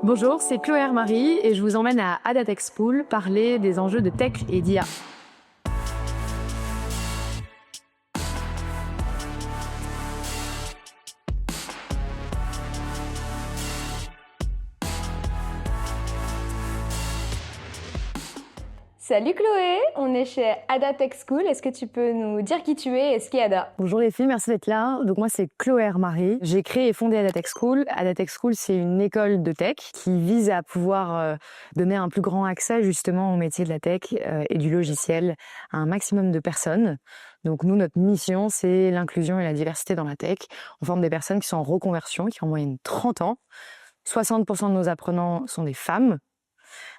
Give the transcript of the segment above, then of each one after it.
Bonjour, c'est Chloé Marie et je vous emmène à Ada Tech School parler des enjeux de tech et d'IA. Salut Chloé, on est chez Ada Tech School. Est-ce que tu peux nous dire qui tu es et ce qu'est Ada? Bonjour les filles, merci d'être là. Donc moi c'est Chloé Marie. J'ai créé et fondé Ada Tech School. Ada Tech School, c'est une école de tech qui vise à pouvoir donner un plus grand accès justement au métier de la tech et du logiciel à un maximum de personnes. Donc nous, notre mission, c'est l'inclusion et la diversité dans la tech. On forme des personnes qui sont en reconversion, qui ont en moyenne 30 ans. 60% de nos apprenants sont des femmes.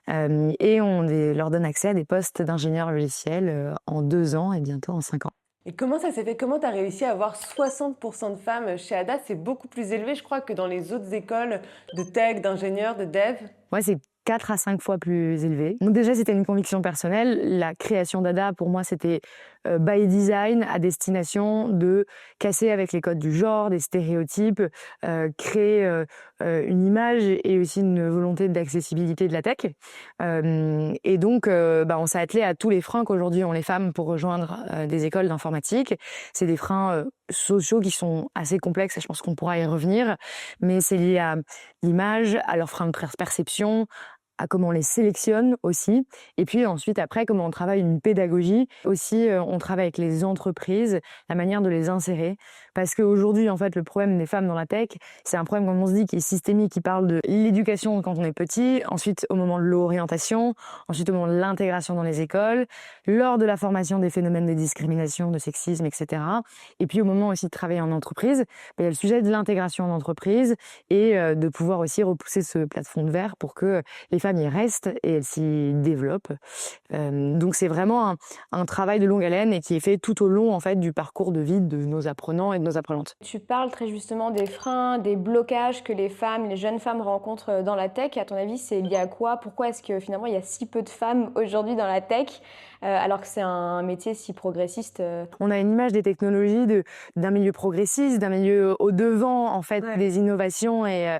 Et on leur donne accès à des postes d'ingénieurs logiciels en 2 ans et bientôt en 5 ans. Et comment ça s'est fait? Comment tu as réussi à avoir 60% de femmes chez Ada? C'est beaucoup plus élevé, je crois, que dans les autres écoles de tech, d'ingénieurs, de dev. Ouais, c'est 4 à 5 fois plus élevé. Donc déjà, c'était une conviction personnelle. La création d'Ada, pour moi, c'était by design à destination de casser avec les codes du genre, des stéréotypes, créer une image et aussi une volonté d'accessibilité de la tech. Et donc, on s'est attelé à tous les freins qu'aujourd'hui ont les femmes pour rejoindre des écoles d'informatique. C'est des freins sociaux qui sont assez complexes, et je pense qu'on pourra y revenir, mais c'est lié à l'image, à leurs freins de perception, à comment on les sélectionne aussi, et puis ensuite après comment on travaille une pédagogie. Aussi, on travaille avec les entreprises, la manière de les insérer, parce qu'aujourd'hui en fait le problème des femmes dans la tech, c'est un problème comme on se dit qui est systémique, qui parle de l'éducation quand on est petit, ensuite au moment de l'orientation, ensuite au moment de l'intégration dans les écoles, lors de la formation des phénomènes de discrimination, de sexisme, etc. Et puis au moment aussi de travailler en entreprise, il y a le sujet de l'intégration en entreprise et de pouvoir aussi repousser ce plafond de verre pour que les femmes y restent et elles s'y développent. Donc c'est vraiment un travail de longue haleine et qui est fait tout au long en fait du parcours de vie de nos apprenants et de nos apprenantes. Tu parles très justement des freins, des blocages que les femmes, les jeunes femmes rencontrent dans la tech. À ton avis, c'est lié à quoi? Pourquoi est-ce que finalement il y a si peu de femmes aujourd'hui dans la tech alors que c'est un métier si progressiste? On a une image des technologies d'un milieu progressiste, d'un milieu au devant en fait des innovations et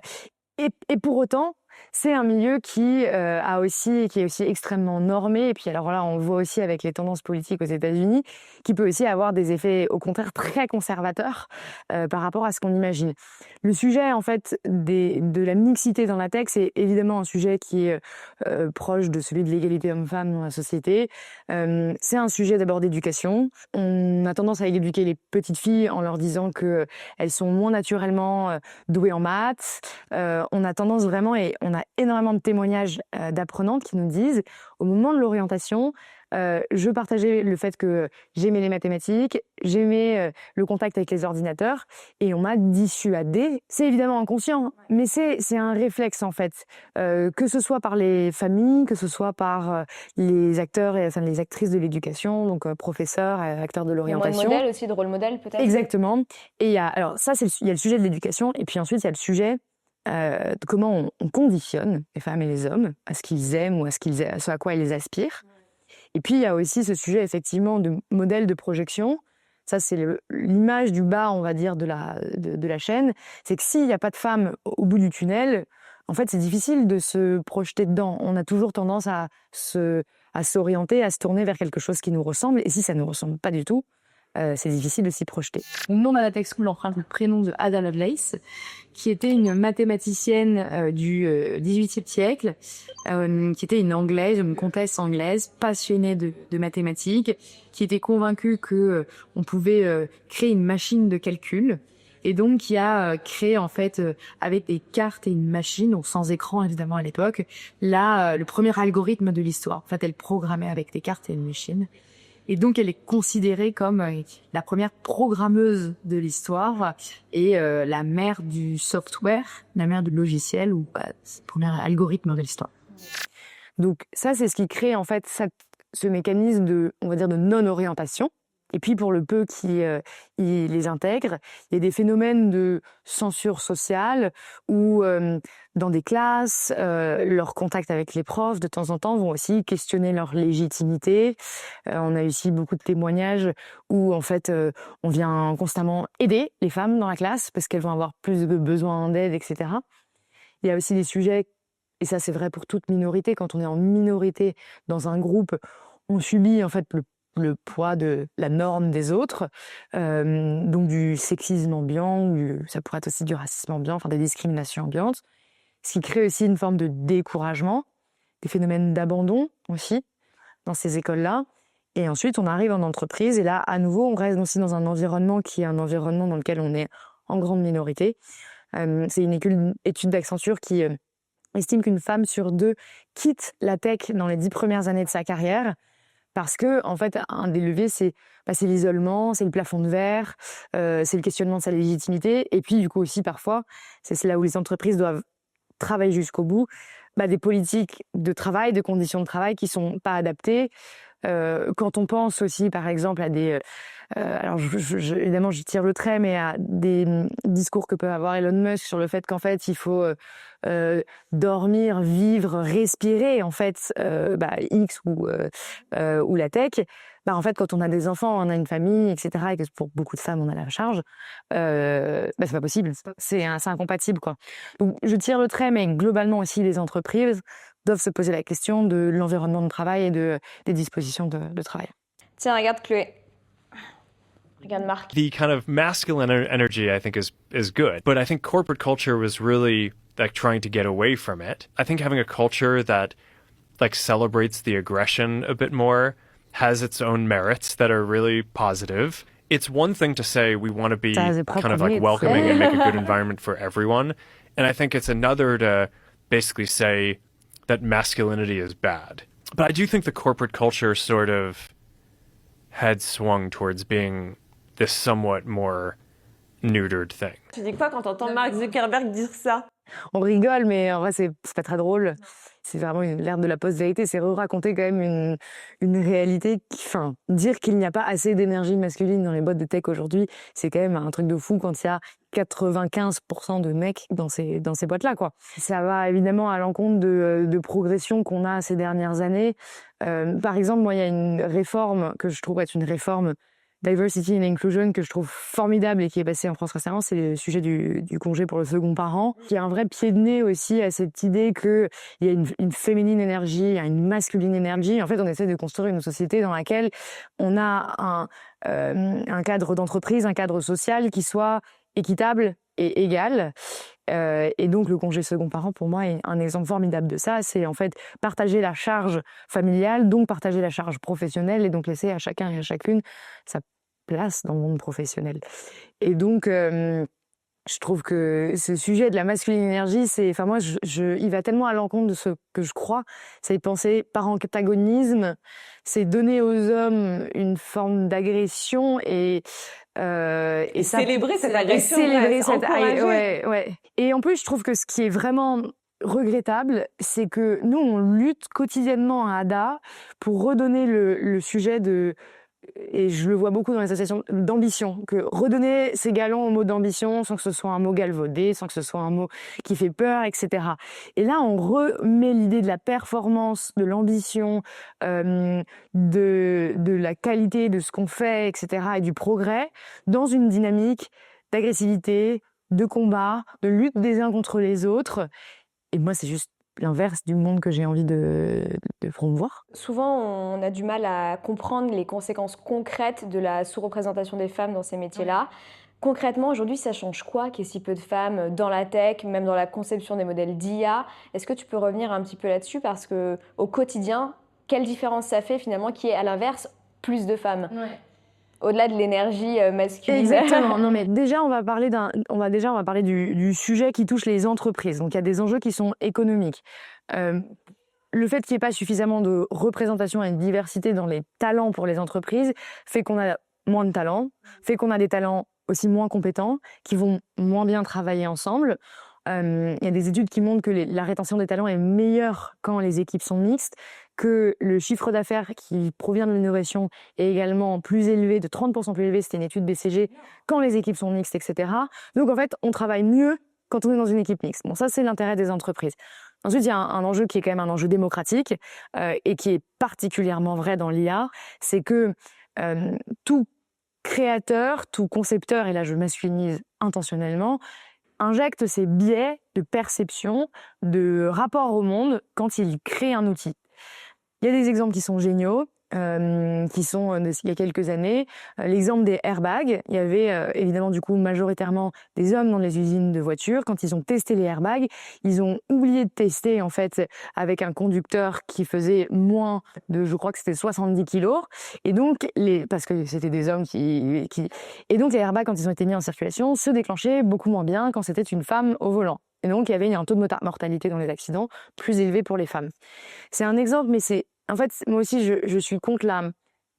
pour autant, c'est un milieu qui est aussi extrêmement normé. Et puis alors là, on le voit aussi avec les tendances politiques aux États-Unis, qui peut aussi avoir des effets au contraire très conservateurs par rapport à ce qu'on imagine. Le sujet en fait de la mixité dans la tech, c'est évidemment un sujet qui est proche de celui de l'égalité homme-femme dans la société. C'est un sujet d'abord d'éducation. On a tendance à éduquer les petites filles en leur disant que elles sont moins naturellement douées en maths. On a tendance vraiment, et on a énormément de témoignages d'apprenantes qui nous disent, au moment de l'orientation, je partageais le fait que j'aimais les mathématiques, j'aimais le contact avec les ordinateurs, et on m'a dissuadée. C'est évidemment inconscient, mais c'est un réflexe en fait, que ce soit par les familles, que ce soit par les acteurs et enfin, les actrices de l'éducation, donc professeurs, acteurs de l'orientation. Il y a moins de modèles aussi, de rôle modèle peut-être. Exactement. Et il y a le sujet de l'éducation, et puis ensuite il y a le sujet de comment on conditionne les femmes et les hommes à ce qu'ils aiment ou à ce à quoi ils aspirent. Et puis, il y a aussi ce sujet, effectivement, de modèle de projection. Ça, c'est l'image du bas, on va dire, de la chaîne. C'est que s'il n'y a pas de femme au bout du tunnel, en fait, c'est difficile de se projeter dedans. On a toujours tendance à s'orienter, à se tourner vers quelque chose qui nous ressemble. Et si ça ne nous ressemble pas du tout, c'est difficile de s'y projeter. Mon nom d'Ada Tech School emprunte le prénom de Ada Lovelace, qui était une mathématicienne du XVIIIe siècle, qui était une anglaise, une comtesse anglaise, passionnée de mathématiques, qui était convaincue que on pouvait créer une machine de calcul, et donc qui a créé en fait avec des cartes et une machine, donc sans écran évidemment à l'époque, le premier algorithme de l'histoire. En fait, elle programmait avec des cartes et une machine. Et donc, elle est considérée comme la première programmeuse de l'histoire et la mère du software, la mère du logiciel ou le premier algorithme de l'histoire. Donc ça, c'est ce qui crée en fait ce mécanisme de non-orientation. Et puis pour le peu qui les intègrent, il y a des phénomènes de censure sociale où dans des classes, leur contact avec les profs de temps en temps vont aussi questionner leur légitimité. On a aussi beaucoup de témoignages où en fait on vient constamment aider les femmes dans la classe parce qu'elles vont avoir plus de besoins d'aide, etc. Il y a aussi des sujets et ça c'est vrai pour toute minorité, quand on est en minorité dans un groupe, on subit en fait le poids de la norme des autres, donc du sexisme ambiant, ça pourrait être aussi du racisme ambiant, enfin des discriminations ambiantes, ce qui crée aussi une forme de découragement, des phénomènes d'abandon aussi dans ces écoles-là. Et ensuite, on arrive en entreprise et là, à nouveau, on reste aussi dans un environnement qui est un environnement dans lequel on est en grande minorité. C'est une étude d'Accenture qui estime qu'une femme sur 2 quitte la tech dans les 10 premières années de sa carrière parce que, en fait, un des leviers, c'est l'isolement, c'est le plafond de verre, c'est le questionnement de sa légitimité. Et puis, du coup, aussi, parfois, c'est là où les entreprises doivent travailler jusqu'au bout, des politiques de travail, de conditions de travail qui sont pas adaptées. Quand on pense aussi, par exemple, à des... alors, évidemment, j'y tire le trait, mais à des discours que peut avoir Elon Musk sur le fait qu'en fait, il faut dormir, vivre, respirer, en fait, X ou la tech. En fait, quand on a des enfants, on a une famille, etc., et que pour beaucoup de femmes, on a la charge, c'est pas possible. C'est incompatible, quoi. Donc, je tire le trait, mais globalement aussi, les entreprises doivent se poser la question de l'environnement de travail et des dispositions de travail. Tiens, regarde Chloé. Regarde Marc. The kind of masculine energy, I think, is good. But I think corporate culture was really like trying to get away from it. I think having a culture that like celebrates the aggression a bit more has its own merits that are really positive. It's one thing to say we want to be kind of like welcoming and make a good environment for everyone. And I think it's another to basically say that masculinity is bad. But I do think the corporate culture sort of had swung towards being this somewhat more neutered thing. Tu dis quoi quand t'entends Mark Zuckerberg dire ça? On rigole, mais en vrai, c'est pas très drôle. C'est vraiment l'ère de la post-vérité. C'est raconter quand même une réalité. Dire qu'il n'y a pas assez d'énergie masculine dans les boîtes de tech aujourd'hui, c'est quand même un truc de fou quand il y a 95% de mecs dans ces boîtes-là, quoi. Ça va évidemment à l'encontre de progression qu'on a ces dernières années. Par exemple, moi, il y a une réforme que je trouve être une réforme Diversity and Inclusion que je trouve formidable et qui est passé en France récemment, c'est le sujet du congé pour le second parent, qui a un vrai pied de nez aussi à cette idée qu'il y a une féminine énergie, il y a une masculine énergie. En fait, on essaie de construire une société dans laquelle on a un cadre d'entreprise, un cadre social qui soit équitable et égal. Et donc, le congé second parent, pour moi, est un exemple formidable de ça. C'est en fait partager la charge familiale, donc partager la charge professionnelle, et donc laisser à chacun et à chacune sa place dans le monde professionnel. Et donc, je trouve que ce sujet de la masculine énergie, moi, il va tellement à l'encontre de ce que je crois. C'est penser par antagonisme, c'est donner aux hommes une forme d'agression et célébrer cette agression. Ouais. Et en plus, je trouve que ce qui est vraiment regrettable, c'est que nous, on lutte quotidiennement à ADA pour redonner le sujet et je le vois beaucoup dans les associations, d'ambition, que redonner ses galons au mot d'ambition sans que ce soit un mot galvaudé, sans que ce soit un mot qui fait peur, etc. Et là, on remet l'idée de la performance, de l'ambition, de la qualité de ce qu'on fait, etc., et du progrès, dans une dynamique d'agressivité, de combat, de lutte des uns contre les autres. Et moi, c'est juste l'inverse du monde que j'ai envie de promouvoir. Souvent, on a du mal à comprendre les conséquences concrètes de la sous-représentation des femmes dans ces métiers-là. Concrètement, aujourd'hui, ça change quoi qu'il y ait si peu de femmes dans la tech, même dans la conception des modèles d'IA? Est-ce que tu peux revenir un petit peu là-dessus? Parce qu'au quotidien, quelle différence ça fait finalement qu'il y ait à l'inverse plus de femmes? Au-delà de l'énergie masculine. Exactement. Non, mais déjà, on va parler du sujet qui touche les entreprises. Donc, il y a des enjeux qui sont économiques. Le fait qu'il n'y ait pas suffisamment de représentation et de diversité dans les talents pour les entreprises fait qu'on a moins de talents, fait qu'on a des talents aussi moins compétents, qui vont moins bien travailler ensemble. Il y a des études qui montrent que la rétention des talents est meilleure quand les équipes sont mixtes, que le chiffre d'affaires qui provient de l'innovation est également plus élevé, de 30% plus élevé, c'était une étude BCG, quand les équipes sont mixtes, etc. Donc en fait, on travaille mieux quand on est dans une équipe mixte. Bon, ça, c'est l'intérêt des entreprises. Ensuite, il y a un enjeu qui est quand même un enjeu démocratique et qui est particulièrement vrai dans l'IA, c'est que tout créateur, tout concepteur, et là je masculinise intentionnellement, injectent ces biais de perception, de rapport au monde quand ils créent un outil. Il y a des exemples qui sont géniaux, qui sont il y a quelques années. L'exemple des airbags, il y avait évidemment du coup majoritairement des hommes dans les usines de voitures. Quand ils ont testé les airbags, ils ont oublié de tester en fait avec un conducteur qui faisait moins de, je crois que c'était 70 kilos. Et donc parce que c'était des hommes et donc les airbags quand ils ont été mis en circulation se déclenchaient beaucoup moins bien quand c'était une femme au volant. Et donc il y avait un taux de mortalité dans les accidents plus élevé pour les femmes. C'est un exemple, mais en fait, moi aussi, je suis contre la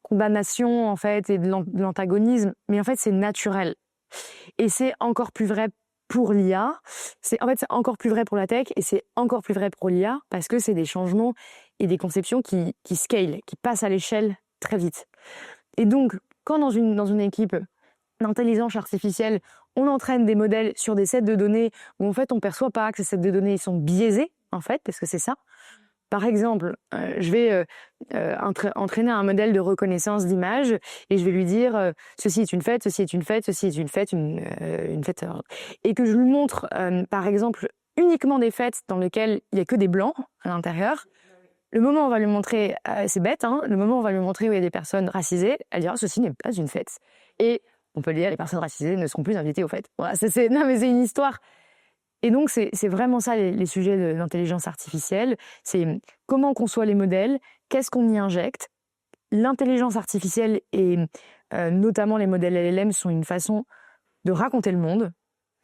condamnation, en fait, et de l'antagonisme. Mais en fait, c'est naturel. Et c'est encore plus vrai pour l'IA. C'est encore plus vrai pour la tech et c'est encore plus vrai pour l'IA parce que c'est des changements et des conceptions qui scale, qui passent à l'échelle très vite. Et donc, quand dans une équipe d'intelligence artificielle, on entraîne des modèles sur des sets de données où, en fait, on ne perçoit pas que ces sets de données sont biaisés, en fait, parce que c'est ça. Par exemple, je vais entraîner un modèle de reconnaissance d'image et je vais lui dire ceci est une fête, ceci est une fête, ceci est une fête, une fête. Et que je lui montre, par exemple, uniquement des fêtes dans lesquelles il n'y a que des blancs à l'intérieur. Le moment où on va lui montrer, c'est bête, hein, le moment où on va lui montrer où il y a des personnes racisées, elle dira ceci n'est pas une fête. Et on peut le dire, les personnes racisées ne seront plus invitées aux fêtes. Voilà, non, mais c'est une histoire. Et donc, c'est vraiment ça les sujets de l'intelligence artificielle. C'est comment on conçoit les modèles, qu'est-ce qu'on y injecte. L'intelligence artificielle et notamment les modèles LLM sont une façon de raconter le monde.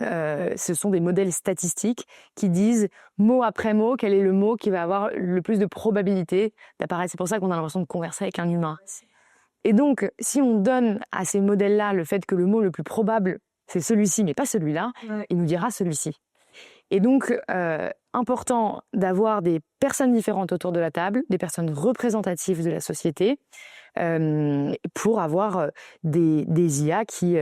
Ce sont des modèles statistiques qui disent mot après mot quel est le mot qui va avoir le plus de probabilité d'apparaître. C'est pour ça qu'on a l'impression de converser avec un humain. Et donc, si on donne à ces modèles-là le fait que le mot le plus probable, c'est celui-ci, mais pas celui-là, il nous dira celui-ci. Et donc, important d'avoir des personnes différentes autour de la table, des personnes représentatives de la société, pour avoir des IA qui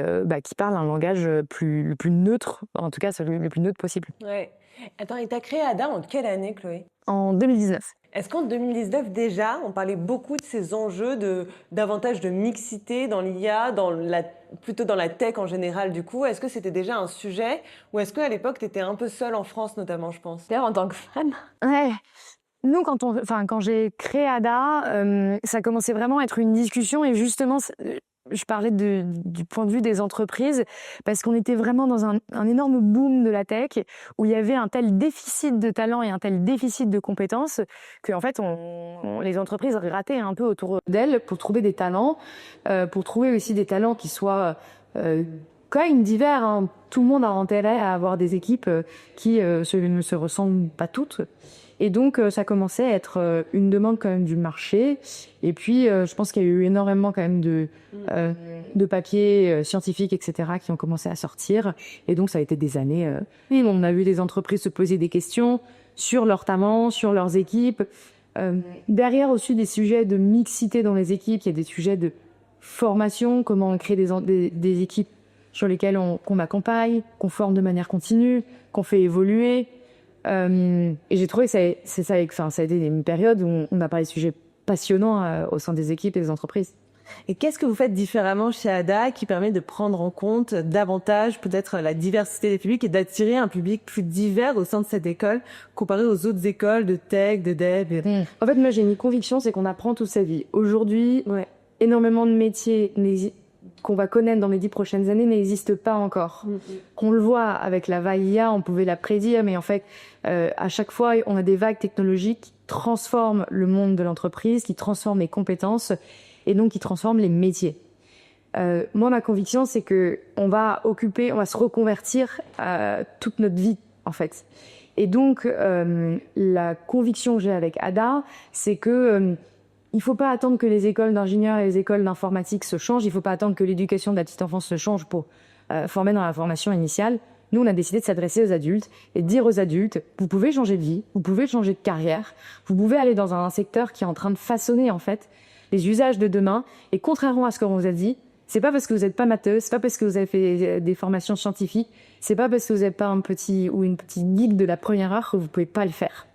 parlent un langage le plus neutre, en tout cas celui le plus neutre possible. Ouais. Attends, et tu as créé Ada en quelle année, Chloé ? En 2019. Est-ce qu'en 2019 déjà, on parlait beaucoup de ces enjeux davantage de mixité dans l'IA, plutôt dans la tech en général du coup ? Est-ce que c'était déjà un sujet ou est-ce qu'à l'époque, tu étais un peu seule en France notamment, je pense ? D'ailleurs, en tant que femme. Ouais. Nous, quand j'ai créé Ada, ça commençait vraiment à être une discussion et justement, je parlais du point de vue des entreprises parce qu'on était vraiment dans un énorme boom de la tech où il y avait un tel déficit de talent et un tel déficit de compétences que en fait, les entreprises grattaient un peu autour d'elles pour trouver des talents, pour trouver aussi des talents qui soient quand même divers. Hein. Tout le monde a intérêt à avoir des équipes qui ne se ressemblent pas toutes. Et donc, ça commençait à être une demande quand même du marché. Et puis, je pense qu'il y a eu énormément quand même de papiers scientifiques, etc., qui ont commencé à sortir. Et donc, ça a été des années. On a vu des entreprises se poser des questions sur leurs talents, sur leurs équipes. Derrière aussi des sujets de mixité dans les équipes, il y a des sujets de formation, comment on crée des équipes sur lesquelles qu'on accompagne, qu'on forme de manière continue, qu'on fait évoluer. Et j'ai trouvé que ça a été une période où on a parlé de sujets passionnants au sein des équipes et des entreprises. Et qu'est-ce que vous faites différemment chez Ada qui permet de prendre en compte davantage peut-être la diversité des publics et d'attirer un public plus divers au sein de cette école comparé aux autres écoles de tech, de dev En fait, moi j'ai une conviction, c'est qu'on apprend toute sa vie. Aujourd'hui, énormément de métiers qu'on va connaître dans les 10 prochaines années n'existent pas encore. On le voit avec la vague IA, on pouvait la prédire, mais en fait, à chaque fois, on a des vagues technologiques qui transforment le monde de l'entreprise, qui transforment les compétences et donc qui transforment les métiers. Moi, ma conviction, c'est que on va se reconvertir toute notre vie, en fait. Et donc, la conviction que j'ai avec Ada, c'est que il ne faut pas attendre que les écoles d'ingénieurs et les écoles d'informatique se changent. Il ne faut pas attendre que l'éducation de la petite enfance se change pour former dans la formation initiale. Nous, on a décidé de s'adresser aux adultes et de dire aux adultes, vous pouvez changer de vie, vous pouvez changer de carrière, vous pouvez aller dans un secteur qui est en train de façonner, en fait, les usages de demain. Et contrairement à ce qu'on vous a dit, c'est pas parce que vous n'êtes pas matheuse, c'est pas parce que vous avez fait des formations scientifiques, c'est pas parce que vous n'êtes pas une petite geek de la première heure que vous pouvez pas le faire.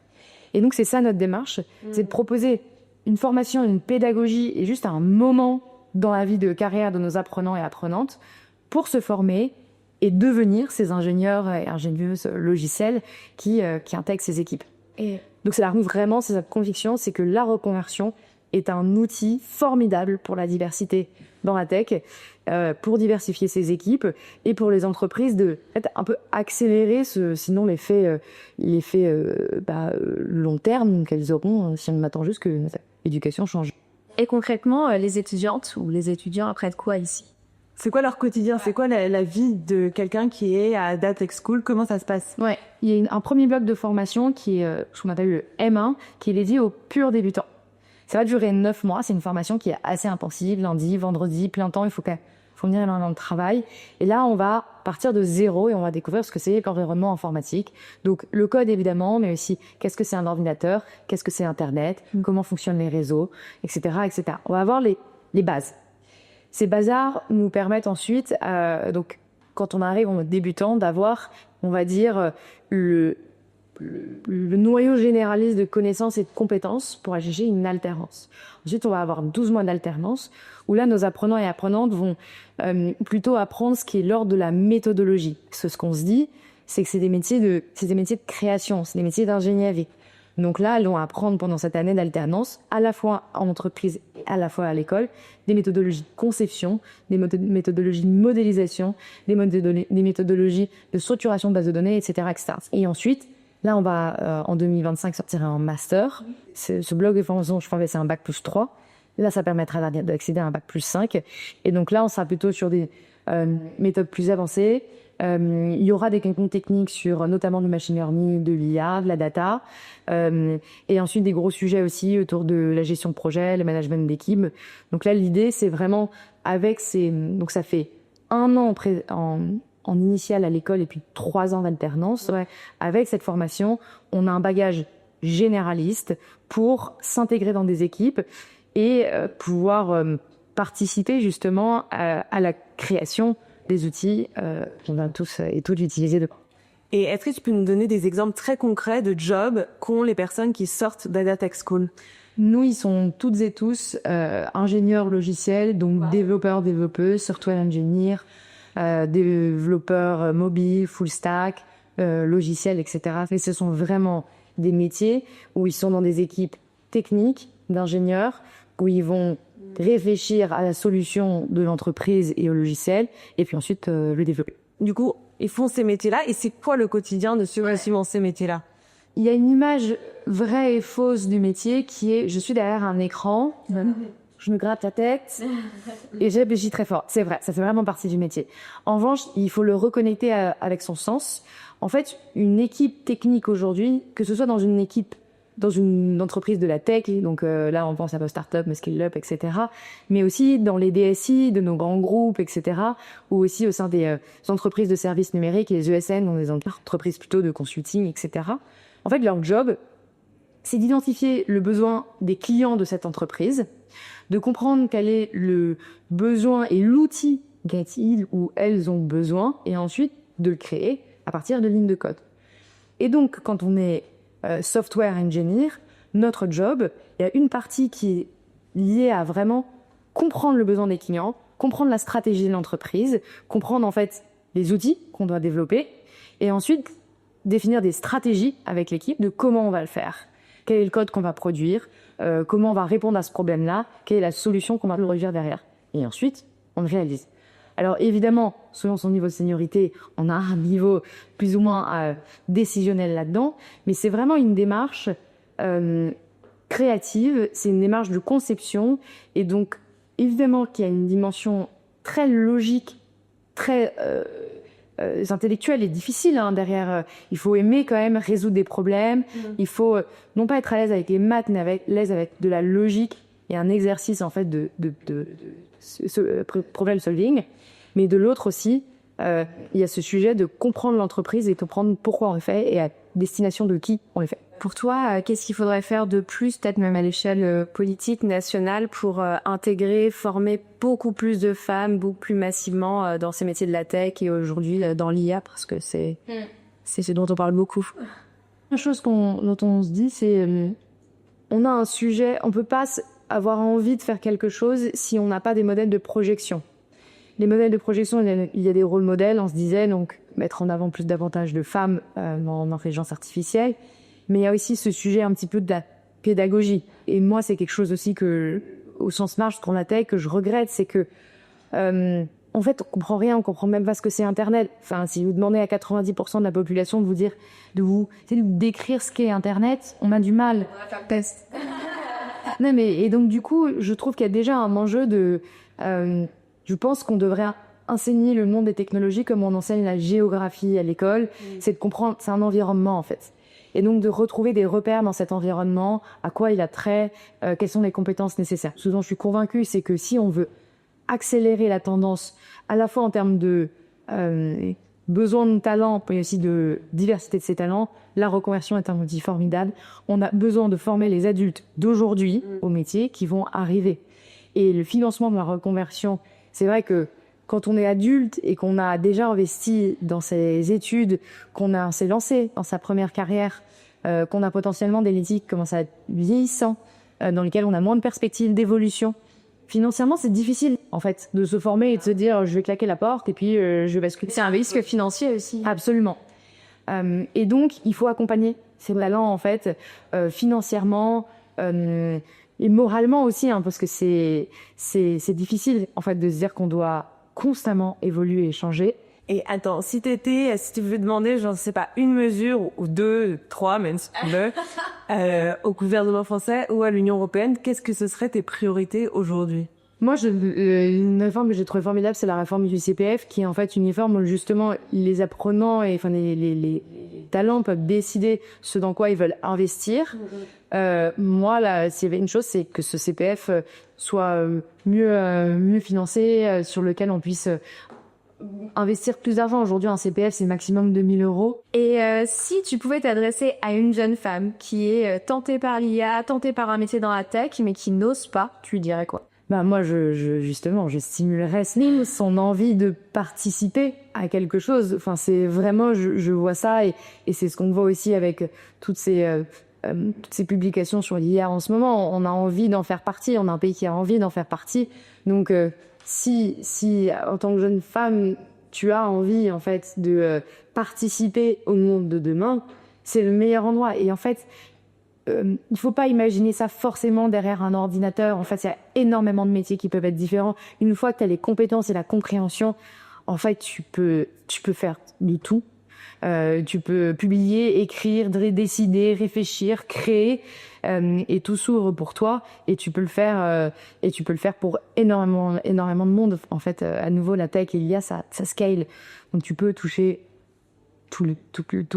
Et donc, c'est ça notre démarche, c'est de proposer une formation, une pédagogie et juste un moment dans la vie de carrière de nos apprenants et apprenantes pour se former et devenir ces ingénieurs et ingénieuses logicielles qui intègrent ces équipes. Et donc c'est vraiment c'est cette conviction, c'est que la reconversion est un outil formidable pour la diversité dans la tech, pour diversifier ses équipes et pour les entreprises de un peu accélérer sinon l'effet long terme qu'elles auront si on attend juste que l'éducation change. Et concrètement, les étudiantes ou les étudiants apprennent quoi ici? C'est quoi leur quotidien? C'est quoi la vie de quelqu'un qui est à Adatech School? Comment ça se passe? Ouais, il y a un premier bloc de formation qui est ce qu'on appelle le M1, qui est dédié aux purs débutants. Ça va durer 9 mois, c'est une formation qui est assez intensive, lundi, vendredi, plein temps, il faut venir dans le travail. Et là, on va partir de zéro et on va découvrir ce que c'est l'environnement informatique. Donc le code évidemment, mais aussi qu'est-ce que c'est un ordinateur, qu'est-ce que c'est Internet, comment fonctionnent les réseaux, etc., etc. On va avoir les bases. Ces bazars nous permettent ensuite, donc quand on arrive en mode débutant, d'avoir, on va dire, le noyau généraliste de connaissances et de compétences pour acheter une alternance. Ensuite, on va avoir 12 mois d'alternance où là, nos apprenants et apprenantes vont plutôt apprendre ce qui est l'ordre de la méthodologie. Ce qu'on se dit, c'est que c'est des métiers de création, c'est des métiers d'ingénierie. Donc là, elles vont apprendre pendant cette année d'alternance, à la fois en entreprise et à la fois à l'école, des méthodologies de conception, des méthodologies de modélisation, des méthodologies de structuration de bases de données, etc., etc. Et ensuite, là, on va en 2025 sortir un master. Ce bloc de formation, je pense que c'est un bac plus 3. Et là, ça permettra d'accéder à un bac plus 5. Et donc là, on sera plutôt sur des méthodes plus avancées. Il y aura des contenus techniques sur notamment du machine learning, de l'IA, de la data, et ensuite des gros sujets aussi autour de la gestion de projet, le management d'équipe. Donc là, l'idée, c'est vraiment donc ça fait 1 an en initiale à l'école et puis 3 ans d'alternance. Ouais. Avec cette formation, on a un bagage généraliste pour s'intégrer dans des équipes et pouvoir participer justement à la création des outils qu'on va tous et toutes utiliser. Et est-ce que tu peux nous donner des exemples très concrets de jobs qu'ont les personnes qui sortent d'Adatech School? Nous, ils sont toutes et tous ingénieurs logiciels, donc développeurs, développeuses, software engineer, développeurs mobiles, full stack, logiciels, etc. Et ce sont vraiment des métiers où ils sont dans des équipes techniques d'ingénieurs, où ils vont réfléchir à la solution de l'entreprise et au logiciel, et puis ensuite le développer. Du coup, ils font ces métiers-là, et c'est quoi le quotidien de ceux qui font ces métiers-là? Il y a une image vraie et fausse du métier qui est, je suis derrière un écran, je me gratte la tête, et je réfléchis très fort. C'est vrai, ça fait vraiment partie du métier. En revanche, il faut le reconnecter avec son sens. En fait, une équipe technique aujourd'hui, que ce soit dans une entreprise de la tech, donc là on pense à nos startups, nos scale-up, etc., mais aussi dans les DSI de nos grands groupes, etc., ou aussi au sein des entreprises de services numériques, les ESN, donc des entreprises plutôt de consulting, etc. En fait, leur job, c'est d'identifier le besoin des clients de cette entreprise, de comprendre quel est le besoin et l'outil dont ils ou elles ont besoin, et ensuite de le créer à partir de lignes de code. Et donc, quand on est software engineer, notre job, il y a une partie qui est liée à vraiment comprendre le besoin des clients, comprendre la stratégie de l'entreprise, comprendre en fait les outils qu'on doit développer, et ensuite définir des stratégies avec l'équipe de comment on va le faire, quel est le code qu'on va produire, comment on va répondre à ce problème-là, quelle est la solution qu'on va produire derrière. Et ensuite, on le réalise. Alors évidemment, selon son niveau de seniorité, on a un niveau plus ou moins décisionnel là-dedans, mais c'est vraiment une démarche créative, c'est une démarche de conception, et donc évidemment qu'il y a une dimension très logique, très intellectuelle et difficile derrière. Il faut aimer quand même résoudre des problèmes, il faut non pas être à l'aise avec les maths, mais à l'aise avec de la logique et un exercice en fait de problem solving. Mais de l'autre aussi, il y a ce sujet de comprendre l'entreprise et de comprendre pourquoi on le fait et à destination de qui on le fait. Pour toi, qu'est-ce qu'il faudrait faire de plus, peut-être même à l'échelle politique, nationale, pour intégrer, former beaucoup plus de femmes, beaucoup plus massivement dans ces métiers de la tech et aujourd'hui dans l'IA, parce que c'est ce dont on parle beaucoup. Une chose dont on se dit, c'est on a un sujet, on peut pas avoir envie de faire quelque chose si on n'a pas des modèles de projection. les modèles de projection, il y a des rôles modèles, on se disait, donc mettre en avant davantage de femmes dans l'intelligence artificielle. Mais il y a aussi ce sujet un petit peu de la pédagogie. Et moi, c'est quelque chose aussi que, au sens large, pour la tech, que je regrette, c'est que, en fait, on comprend rien, on comprend même pas ce que c'est Internet. Enfin, si vous demandez à 90% de la population de vous décrire ce qu'est Internet, on a du mal. On va faire le test. Non, mais, et donc, du coup, je trouve qu'il y a déjà un enjeu je pense qu'on devrait enseigner le monde des technologies comme on enseigne la géographie à l'école. C'est de comprendre, c'est un environnement, en fait. Et donc, de retrouver des repères dans cet environnement, à quoi il a trait, quelles sont les compétences nécessaires. Ce dont je suis convaincue, c'est que si on veut accélérer la tendance, à la fois en termes de besoin de talent, mais aussi de diversité de ces talents, la reconversion est un outil formidable. On a besoin de former les adultes d'aujourd'hui aux métiers qui vont arriver. Et le financement de la reconversion, c'est vrai que quand on est adulte et qu'on a déjà investi dans ses études, qu'on s'est lancé dans sa première carrière, qu'on a potentiellement des métiers qui commencent à être vieillissants, dans lesquels on a moins de perspectives d'évolution, financièrement, c'est difficile, en fait, de se former et de se dire je vais claquer la porte et puis je vais basculer. C'est un risque financier aussi. Absolument. Et donc, il faut accompagner ces talents, en fait, financièrement et moralement aussi, hein, parce que c'est difficile, en fait, de se dire qu'on doit constamment évoluer et changer. Et attends, si tu veux demander, j'en sais pas, une mesure ou deux, trois, même si tu veux, au gouvernement français ou à l'Union européenne, qu'est-ce que ce seraient tes priorités aujourd'hui? Moi, une réforme que j'ai trouvée formidable, c'est la réforme du CPF, qui est en fait une réforme où justement les apprenants et enfin les talents peuvent décider ce dans quoi ils veulent investir. Moi, là, s'il y avait une chose, c'est que ce CPF soit mieux financé, sur lequel on puisse investir plus d'argent. Aujourd'hui, un CPF, c'est maximum 2 000 euros. Et si tu pouvais t'adresser à une jeune femme qui est tentée par l'IA, tentée par un métier dans la tech, mais qui n'ose pas, tu lui dirais quoi? Bah moi, justement, je stimulerais son envie de participer à quelque chose. Enfin, c'est vraiment, je vois ça, et c'est ce qu'on voit aussi avec toutes ces publications sur l'IA en ce moment. On a envie d'en faire partie. On a un pays qui a envie d'en faire partie. Donc, si en tant que jeune femme, tu as envie, en fait, de participer au monde de demain, c'est le meilleur endroit. Et en fait, il faut pas imaginer ça forcément derrière un ordinateur. En fait, il y a énormément de métiers qui peuvent être différents. Une fois que tu as les compétences et la compréhension, en fait, tu peux faire de tout. Tu peux publier, écrire, décider, réfléchir, créer, et tout s'ouvre pour toi. Et tu peux le faire, pour énormément de monde. En fait, à nouveau, la tech et l'IA, ça scale. Donc, tu peux toucher tout le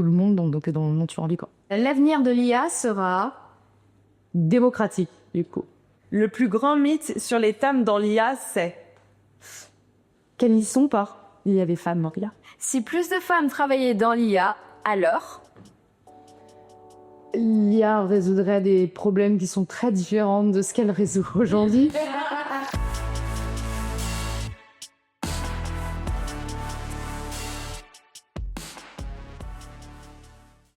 monde dans le monde tu as envie, quoi. L'avenir de l'IA sera démocratique, du coup. Le plus grand mythe sur les femmes dans l'IA, c'est qu'elles n'y sont pas. Il y a des femmes dans l'IA. Si plus de femmes travaillaient dans l'IA, alors l'IA résoudrait des problèmes qui sont très différents de ce qu'elle résout aujourd'hui.